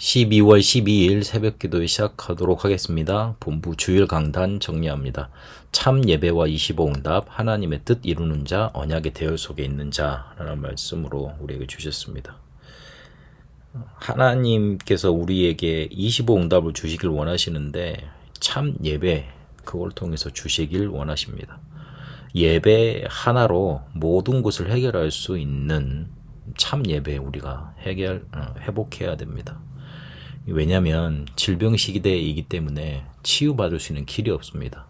12월 12일 새벽기도 시작하도록 하겠습니다. 본부 주일 강단 정리합니다. 참 예배와 25응답 하나님의 뜻 이루는 자 언약의 대열 속에 있는 자라는 말씀으로 우리에게 주셨습니다. 하나님께서 우리에게 25응답을 주시길 원하시는데 참 예배 그걸 통해서 주시길 원하십니다. 예배 하나로 모든 것을 해결할 수 있는 참 예배 우리가 회복해야 됩니다. 왜냐하면 질병 시대이기 때문에 치유받을 수 있는 길이 없습니다.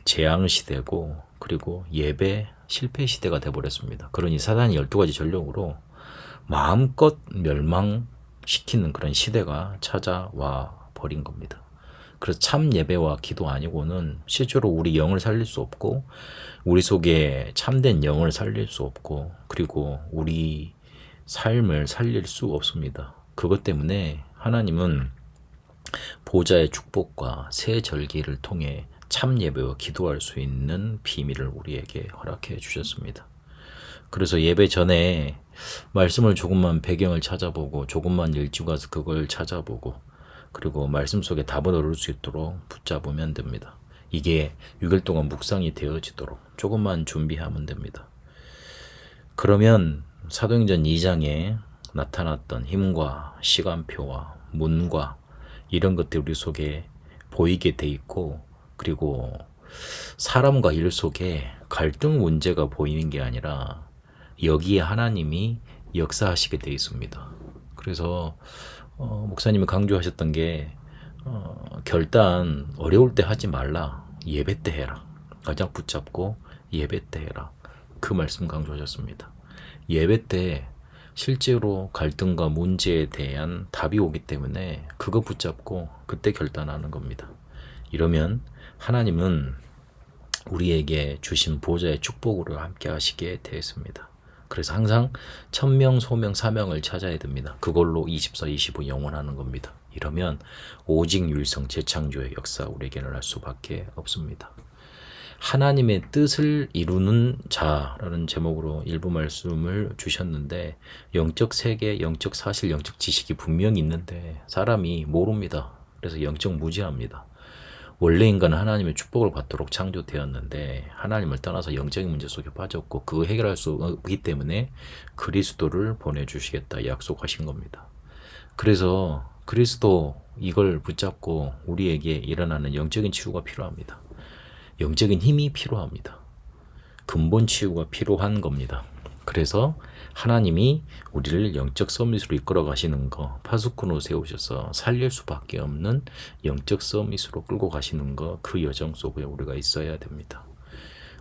재앙 시대고 그리고 예배 실패 시대가 되어버렸습니다. 그러니 사단이 12가지 전력으로 마음껏 멸망시키는 그런 시대가 찾아와 버린 겁니다. 그래서 참 예배와 기도 아니고는 실제로 우리 영을 살릴 수 없고 우리 속에 참된 영을 살릴 수 없고 그리고 우리 삶을 살릴 수 없습니다. 그것 때문에 하나님은 보좌의 축복과 새 절기를 통해 참 예배와 기도할 수 있는 비밀을 우리에게 허락해 주셨습니다. 그래서 예배 전에 말씀을 조금만 배경을 찾아보고 조금만 일찍 와서 그걸 찾아보고 그리고 말씀 속에 답을 얻을 수 있도록 붙잡으면 됩니다. 이게 6일 동안 묵상이 되어지도록 조금만 준비하면 됩니다. 그러면 사도행전 2장에 나타났던 힘과 시간표와 문과 이런 것들이 우리 속에 보이게 돼 있고 그리고 사람과 일 속에 갈등 문제가 보이는 게 아니라 여기에 하나님이 역사하시게 돼 있습니다. 그래서 목사님이 강조하셨던 게 결단 어려울 때 하지 말라. 예배 때 해라. 가장 붙잡고 예배 때 해라. 그 말씀 강조하셨습니다. 예배 때 실제로 갈등과 문제에 대한 답이 오기 때문에 그거 붙잡고 그때 결단하는 겁니다. 이러면 하나님은 우리에게 주신 보좌의 축복으로 함께 하시게 되었습니다. 그래서 항상 천명, 소명, 사명을 찾아야 됩니다. 그걸로 24, 25 영원하는 겁니다. 이러면 오직 율성, 재창조의 역사 우리에게는 할 수밖에 없습니다. 하나님의 뜻을 이루는 자라는 제목으로 일부 말씀을 주셨는데 영적 세계, 영적 사실, 영적 지식이 분명히 있는데 사람이 모릅니다. 그래서 영적 무지합니다. 원래 인간은 하나님의 축복을 받도록 창조되었는데 하나님을 떠나서 영적인 문제 속에 빠졌고 그거 해결할 수 없기 때문에 그리스도를 보내주시겠다 약속하신 겁니다. 그래서 그리스도 이걸 붙잡고 우리에게 일어나는 영적인 치유가 필요합니다. 영적인 힘이 필요합니다. 근본 치유가 필요한 겁니다. 그래서 하나님이 우리를 영적 서밋으로 이끌어 가시는 거 파수꾼으로 세우셔서 살릴 수밖에 없는 영적 서밋으로 끌고 가시는 거 그 여정 속에 우리가 있어야 됩니다.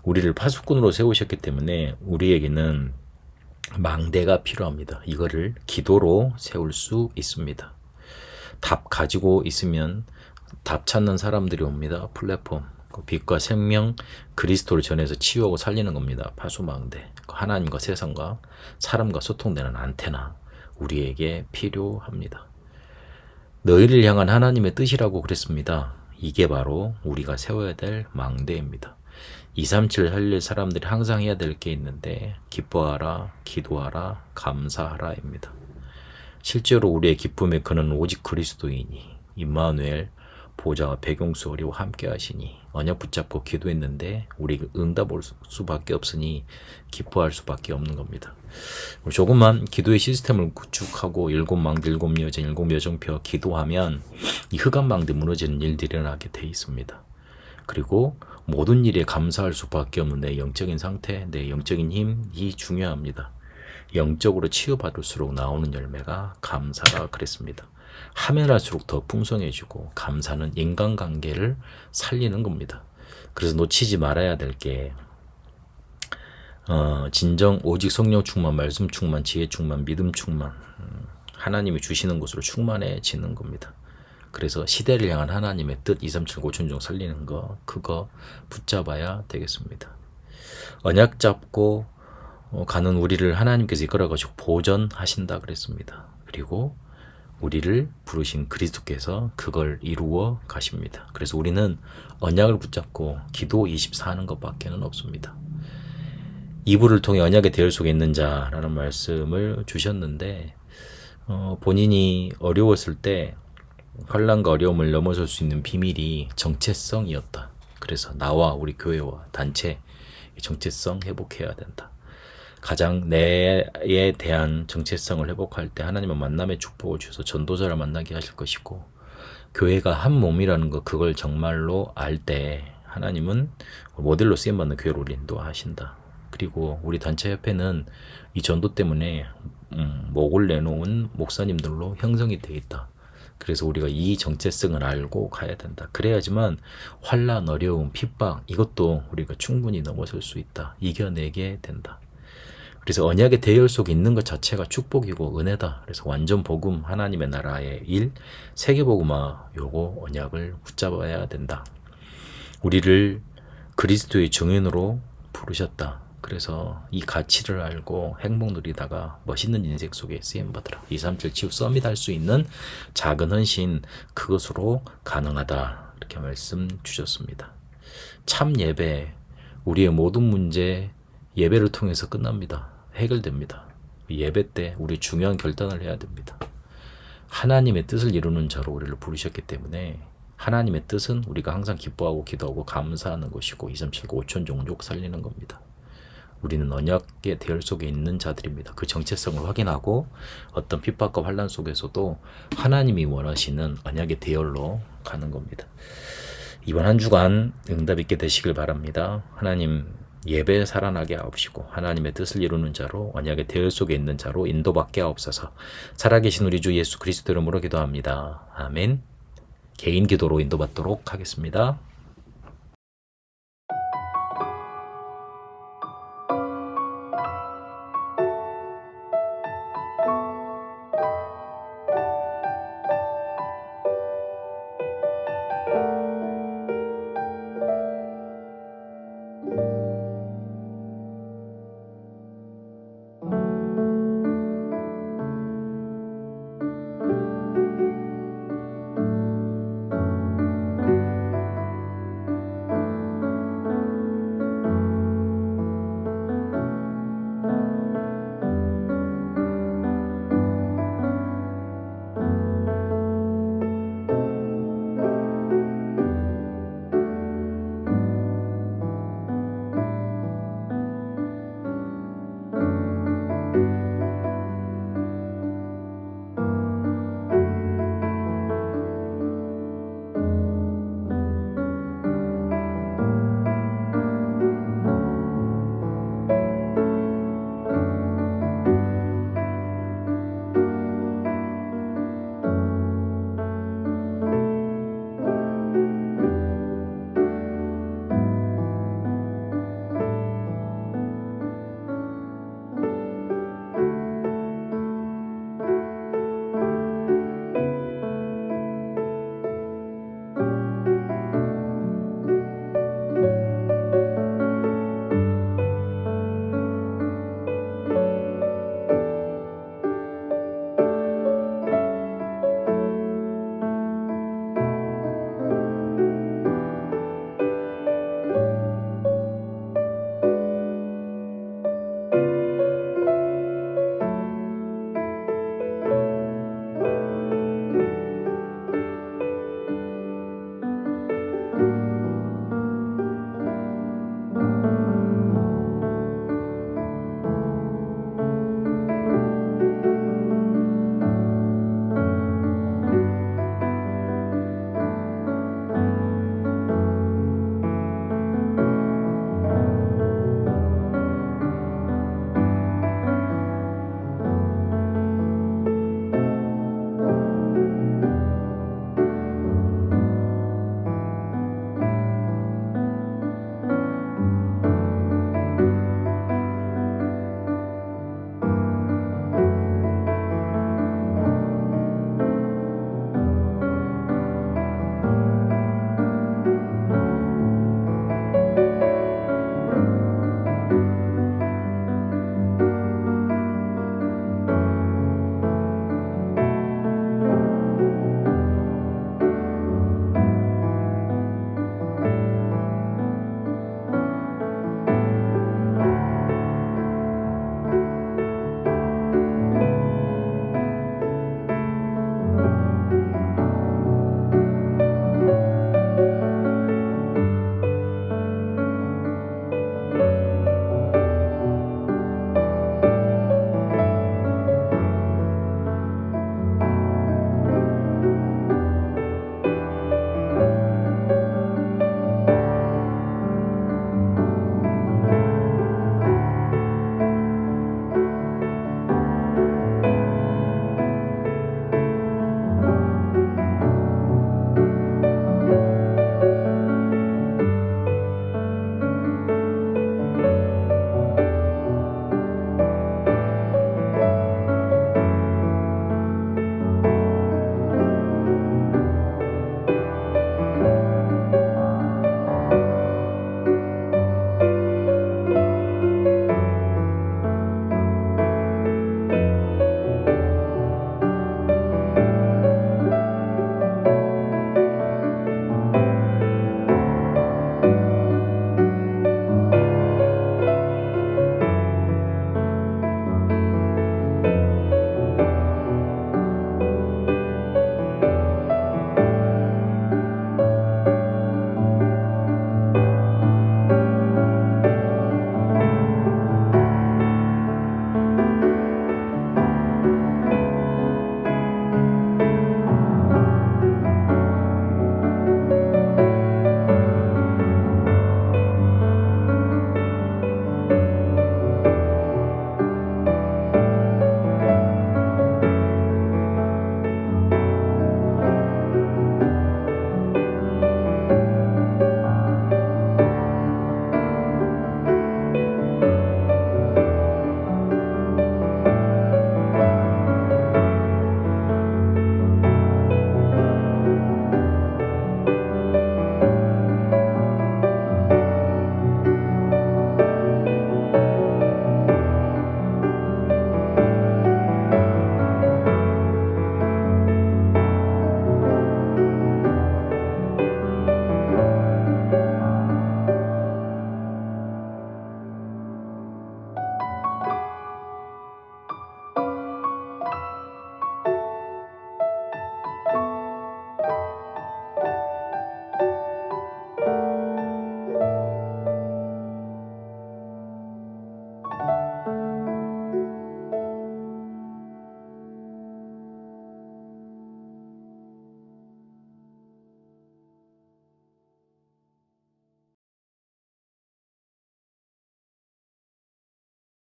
우리를 파수꾼으로 세우셨기 때문에 우리에게는 망대가 필요합니다. 이거를 기도로 세울 수 있습니다. 답 가지고 있으면 답 찾는 사람들이 옵니다. 플랫폼 빛과 생명 그리스도를 전해서 치유하고 살리는 겁니다. 파수망대 하나님과 세상과 사람과 소통되는 안테나 우리에게 필요합니다. 너희를 향한 하나님의 뜻이라고 그랬습니다. 이게 바로 우리가 세워야 될 망대입니다. 237 살릴 사람들이 항상 해야 될 게 있는데 기뻐하라, 기도하라, 감사하라입니다. 실제로 우리의 기쁨의 근원은 오직 그리스도이니 임마누엘 보좌와 배경수 우리와 함께 하시니 언약 붙잡고 기도했는데 우리가 응답 올 수밖에 없으니 기뻐할 수밖에 없는 겁니다. 조금만 기도의 시스템을 구축하고 7망대 7여정 7여정표 기도하면 이 흑암망대 무너지는 일들이 일어나게 돼 있습니다. 그리고 모든 일에 감사할 수밖에 없는 내 영적인 상태, 내 영적인 힘이 중요합니다. 영적으로 치유받을수록 나오는 열매가 감사라 그랬습니다. 하면 할수록 더 풍성해지고 감사는 인간관계를 살리는 겁니다. 그래서 놓치지 말아야 될 게 진정 오직 성령 충만, 말씀 충만, 지혜 충만, 믿음 충만 하나님이 주시는 것으로 충만해지는 겁니다. 그래서 시대를 향한 하나님의 뜻 237 고천중 살리는 거 그거 붙잡아야 되겠습니다. 언약 잡고 가는 우리를 하나님께서 이끌어가지고 보전하신다 그랬습니다. 그리고 우리를 부르신 그리스도께서 그걸 이루어 가십니다. 그래서 우리는 언약을 붙잡고 기도 24 하는 것밖에는 없습니다. 이불을 통해 언약의 대열 속에 있는 자라는 말씀을 주셨는데 본인이 어려웠을 때 환난과 어려움을 넘어설 수 있는 비밀이 정체성이었다. 그래서 나와 우리 교회와 단체 정체성 회복해야 된다. 가장 내에 대한 정체성을 회복할 때 하나님은 만남의 축복을 주셔서 전도자를 만나게 하실 것이고, 교회가 한 몸이라는 거, 그걸 정말로 알 때 하나님은 모델로 쓰임받는 교회로 인도하신다. 그리고 우리 단체 협회는 이 전도 때문에 목을 내놓은 목사님들로 형성이 되어 있다. 그래서 우리가 이 정체성을 알고 가야 된다. 그래야지만 환난, 어려움, 핍박, 이것도 우리가 충분히 넘어설 수 있다. 이겨내게 된다. 그래서 언약의 대열 속에 있는 것 자체가 축복이고 은혜다. 그래서 완전 복음, 하나님의 나라의 일, 세계복음화, 요거 언약을 붙잡아야 된다. 우리를 그리스도의 증인으로 부르셨다. 그래서 이 가치를 알고 행복 누리다가 멋있는 인생 속에 쓰임받으라. 237 치유 서밋 할 수 있는 작은 헌신, 그것으로 가능하다. 이렇게 말씀 주셨습니다. 참 예배, 우리의 모든 문제 예배를 통해서 끝납니다. 해결됩니다. 예배 때 우리 중요한 결단을 해야 됩니다. 하나님의 뜻을 이루는 자로 우리를 부르셨기 때문에 하나님의 뜻은 우리가 항상 기뻐하고 기도하고 감사하는 것이고 237 5천 종족 살리는 겁니다. 우리는 언약의 대열 속에 있는 자들입니다. 그 정체성을 확인하고 어떤 핍박과 환난 속에서도 하나님이 원하시는 언약의 대열로 가는 겁니다. 이번 한 주간 응답 있게 되시길 바랍니다. 하나님 예배 살아나게 하옵시고 하나님의 뜻을 이루는 자로 언약의 대열 속에 있는 자로 인도받게 하옵소서. 살아계신 우리 주 예수 그리스도 이름으로 기도합니다. 아멘. 개인 기도로 인도받도록 하겠습니다.